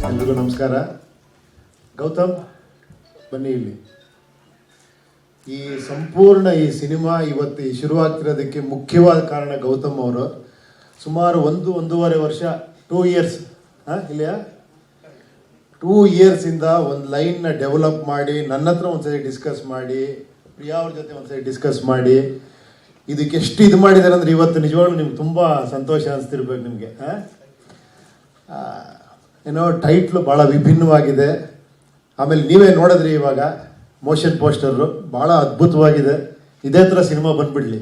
ಎಲ್ರಿಗೂ ನಮಸ್ಕಾರ. ಗೌತಮ್ ಬನ್ನಿ ಇಲ್ಲಿ. ಈ ಸಂಪೂರ್ಣ ಈ ಸಿನಿಮಾ ಇವತ್ತು ಶುರುವಾಗ್ತಿರೋದಕ್ಕೆ ಮುಖ್ಯವಾದ ಕಾರಣ ಗೌತಮ್ ಅವರು. ಸುಮಾರು 1-1.5 ವರ್ಷ 2 ಇಯರ್ಸ್ ಇಲ್ಲಿಯಾ 2 ಇಯರ್ಸಿಂದ ಒಂದು ಲೈನ್ನ ಡೆವಲಪ್ ಮಾಡಿ ನನ್ನ ಹತ್ರ ಒಂದ್ಸರಿ ಡಿಸ್ಕಸ್ ಮಾಡಿ ಪ್ರಿಯಾ ಅವ್ರ ಜೊತೆ ಒಂದ್ಸರಿ ಡಿಸ್ಕಸ್ ಮಾಡಿ ಇದಕ್ಕೆ ಎಷ್ಟು ಇದು ಮಾಡಿದ್ದಾರೆ ಅಂದರೆ ಇವತ್ತು ನಿಜವಾಗ್ಲೂ ನಿಮ್ಗೆ ತುಂಬ ಸಂತೋಷ ಅನಿಸ್ತಿರ್ಬೇಕು ನಿಮಗೆ. ಏನೋ ಟೈಟ್ಲು ಭಾಳ ವಿಭಿನ್ನವಾಗಿದೆ. ಆಮೇಲೆ ನೀವೇ ನೋಡಿದ್ರಿ ಇವಾಗ ಮೋಷನ್ ಪೋಸ್ಟರು ಭಾಳ ಅದ್ಭುತವಾಗಿದೆ. ಇದೇ ಥರ ಸಿನಿಮಾ ಬಂದ್ಬಿಡ್ಲಿ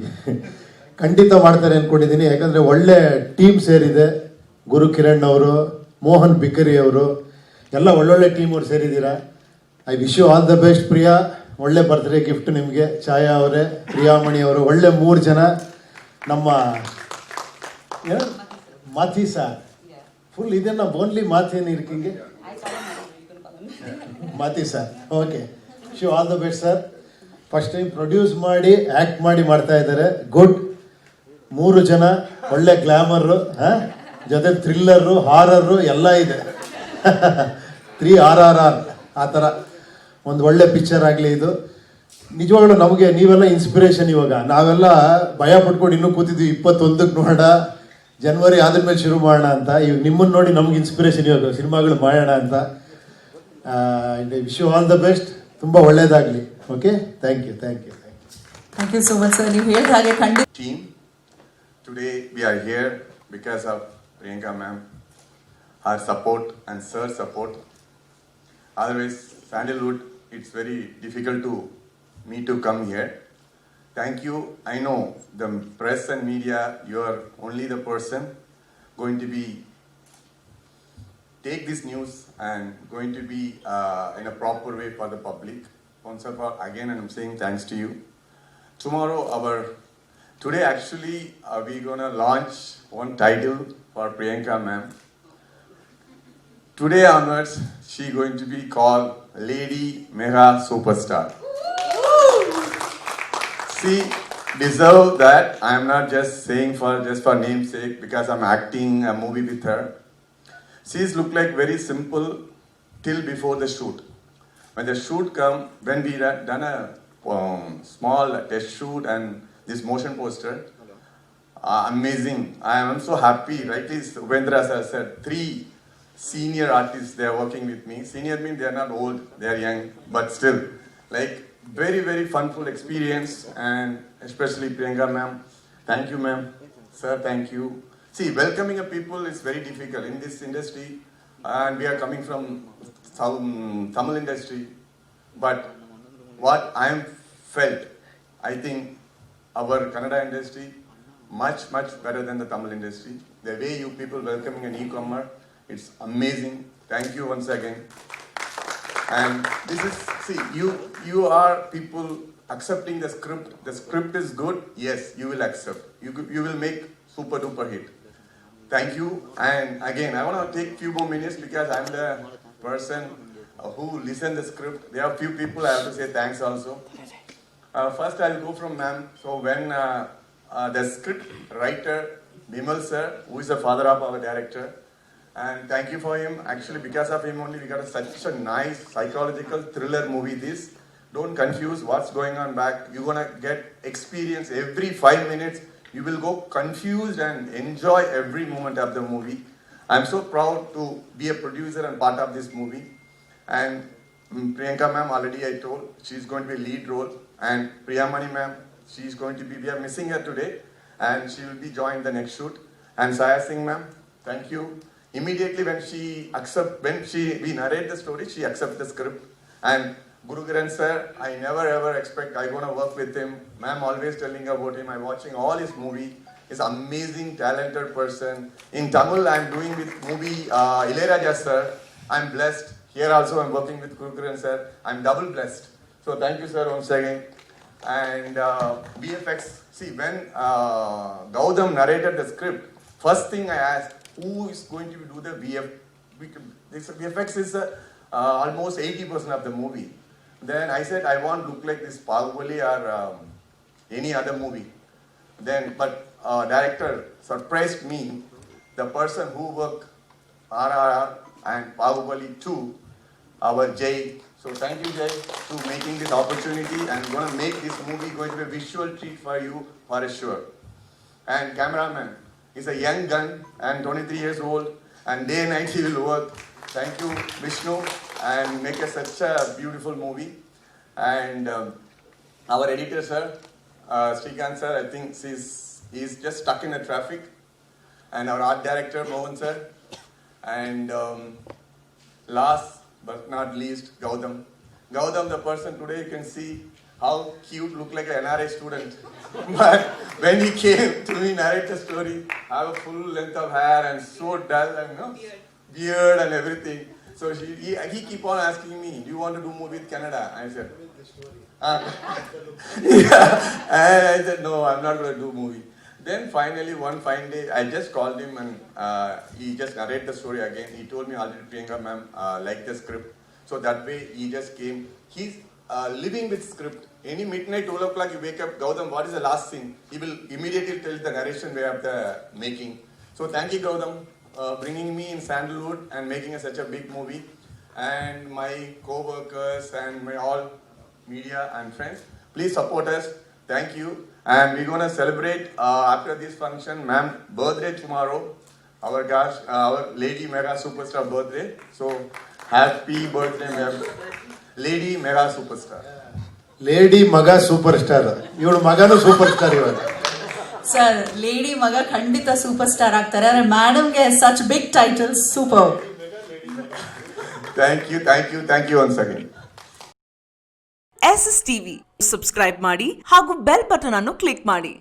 ಖಂಡಿತ ಮಾಡ್ತಾರೆ ಅಂದ್ಕೊಂಡಿದ್ದೀನಿ. ಯಾಕಂದರೆ ಒಳ್ಳೆ ಟೀಮ್ ಸೇರಿದೆ. ಗುರು ಕಿರಣ್ ಅವರು, ಮೋಹನ್ ಬಿಕರಿ ಅವರು ಎಲ್ಲ ಒಳ್ಳೊಳ್ಳೆ ಟೀಮ್ ಅವ್ರು ಸೇರಿದ್ದೀರಾ. I wish you all the best Priya. ಒಳ್ಳೆ ಬರ್ತ್ಡೇ ಗಿಫ್ಟ್ ನಿಮಗೆ. ಛಾಯಾ ಅವರೇ, ಪ್ರಿಯಾಮಣಿ ಅವರು, ಒಳ್ಳೆ 3 ಜನ. ನಮ್ಮ ಮಾಥೀಸಾ ಫುಲ್ ಇದನ್ನ ಓನ್ಲಿ ಮಾಥೇನು ಇರ್ಕಿಂಗೆ ಮಾತಿ sir. Okay, wish you all the best sir. First time produce ಮಾಡಿ ಆ್ಯಕ್ಟ್ ಮಾಡಿ ಮಾಡ್ತಾ ಇದ್ದಾರೆ. ಗುಡ್. 3 ಜನ ಒಳ್ಳೆ ಗ್ಲಾಮರು, ಜೊತೆ ಥ್ರಿಲ್ಲರು, ಹಾರರು ಎಲ್ಲ ಇದೆ. 3 RRR ಆ ಥರ ಒಂದು ಒಳ್ಳೆ ಪಿಕ್ಚರ್ ಆಗಲಿ ಇದು. ನಿಜವಾಗ್ಲೂ ನಮಗೆ ನೀವೆಲ್ಲ ಇನ್ಸ್ಪಿರೇಷನ್. ಇವಾಗ ನಾವೆಲ್ಲ ಭಯ ಪಟ್ಕೊಂಡು ಇನ್ನೂ ಕೂತಿದ್ವಿ 21ಕ್ಕೆ ನೋಡೋಣ, ಜನವರಿ ಆದ್ಮೇಲೆ ಶುರು ಮಾಡೋಣ ಅಂತ. ಇವಾಗ ನಿಮ್ಮನ್ನು ನೋಡಿ ನಮ್ಗೆ ಇನ್ಸ್ಪಿರೇಷನ್ ಇವಾಗ ಸಿನಿಮಾಗಳು ಮಾಡೋಣ ಅಂತ. Wish you all the best. ತುಂಬ ಒಳ್ಳೇದಾಗಲಿ. Okay, thank you thank you so much sir. ನೀವು ಹೇಳಿದ ಹಾಗೆ ಖಂಡಿತ. Team, today we are here because of Priyanka ma'am, her support and sir's support. Otherwise, Sandalwood, it's very difficult to me to come here. Thank you. I know the press and media, you are only the person going to be take this news and going to be in a proper way for the public. Once again, I'm saying thanks to you. Today actually we're gonna launch one title for Priyanka ma'am. Today onwards, she going to be called Lady Mega Superstar. She deserve that. I am not just saying just for namesake because I'm acting a movie with her. She's look like very simple till before the shoot. When the shoot come, when we done a small test shoot and this motion poster, amazing. I am so happy. Rightly Subhendra sir said 3 senior artists they are working with me. Senior means they are not old, they are young, but still like very very funful experience. And especially Priyanka ma'am, thank you ma'am. Sir, thank you. See, welcoming a people is very difficult in this industry, and we are coming from Tamil industry. But what I am felt, I think our Kannada industry much better than the Tamil industry. The way you people welcoming a newcomer, it's amazing. Thank you once again. And this is, see, you are people accepting the script. The script is good. Yes, you will accept. You will make super duper hit. Thank you. And again, I want to take few more minutes because I'm the person who listen the script. There are few people I have to say thanks also. First, I'll go from ma'am. So when the script writer Bimal sir, who is the father of our director, and thank you for him. Actually, because of him only we got such a nice psychological thriller movie. This, don't confuse what's going on back. You're gonna get experience every 5 minutes. You will go confused and enjoy every moment of the movie. I'm so proud to be a producer and part of this movie. And Priyanka ma'am, already I told, she's going to be lead role. And Priyamani ma'am, she's going to be, we are missing her today, and she will be joined the next shoot. And Saya Singh ma'am, thank you. Immediately when we narrate the story, she accepts the script. And Guru Kiran sir, I never ever expect I gonna work with him. Ma'am always telling about him. I'm watching all his movie. He's amazing, talented person. In Tamil, I'm doing with movie Ilayaraja sir. I'm blessed. Here also I'm working with Guru Kiran sir. I'm double blessed. So thank you sir once again. And VFX. See, when Gautam narrated the script, first thing I asked, who is going to do the VFX is almost 80% of the movie. Then I said, I want to look like this Bahubali or any other movie. Then, but director surprised me, the person who worked RRR and Bahubali 2, our Jay. So thank you, Jay, to making this opportunity and gonna make this movie going to be a visual treat for you for sure. And cameraman is a young gun and 23 years old, and day and night he will work. Thank you, Vishnu, and make us such a beautiful movie. And our editor, sir, Srikanth sir, I think he's just stuck in the traffic. And our art director, Mohan sir. And last but not least, Gautam. Gautam, the person today, you can see how cute, look like an NRI student. But when he came to me narrate the story, have a full length of hair and so dull and beard and everything. So he keep on asking me, do you want to do movie with Canada? I said, yeah. And I said, no, I'm not going to do movie. Then finally, one fine day, I just called him and he just narrated the story again. He told me already, Priyanka ma'am liked the script. So that way he just came. He's living with script. Any midnight, 12 o'clock, you wake up, Gautam, what is the last scene? He will immediately tell the narration way of the making. So thank you, Gautam, bringing me in Sandalwood and making such a big movie. And my co-workers and my all media and friends, please support us. Thank you. And we're going to celebrate after this function, ma'am, birthday tomorrow. Our Lady Mega Superstar birthday. So happy birthday, ma'am. Lady Mega Superstar. Lady mega superstar, ಇವಳು ಮಗನೂ superstar ಇವಾಗ. ಸರ್, lady ಮಗ ಖಂಡಿತ superstar ಆಗ್ತಾರೆ. ಅಂದ್ರೆ ಮೇಡಮ್ಗೆ such big titles, super. Thank you once again. SS TV subscribe ಮಾಡಿ ಹಾಗೂ ಬೆಲ್ ಬಟನ್ ಅನ್ನು ಕ್ಲಿಕ್ ಮಾಡಿ.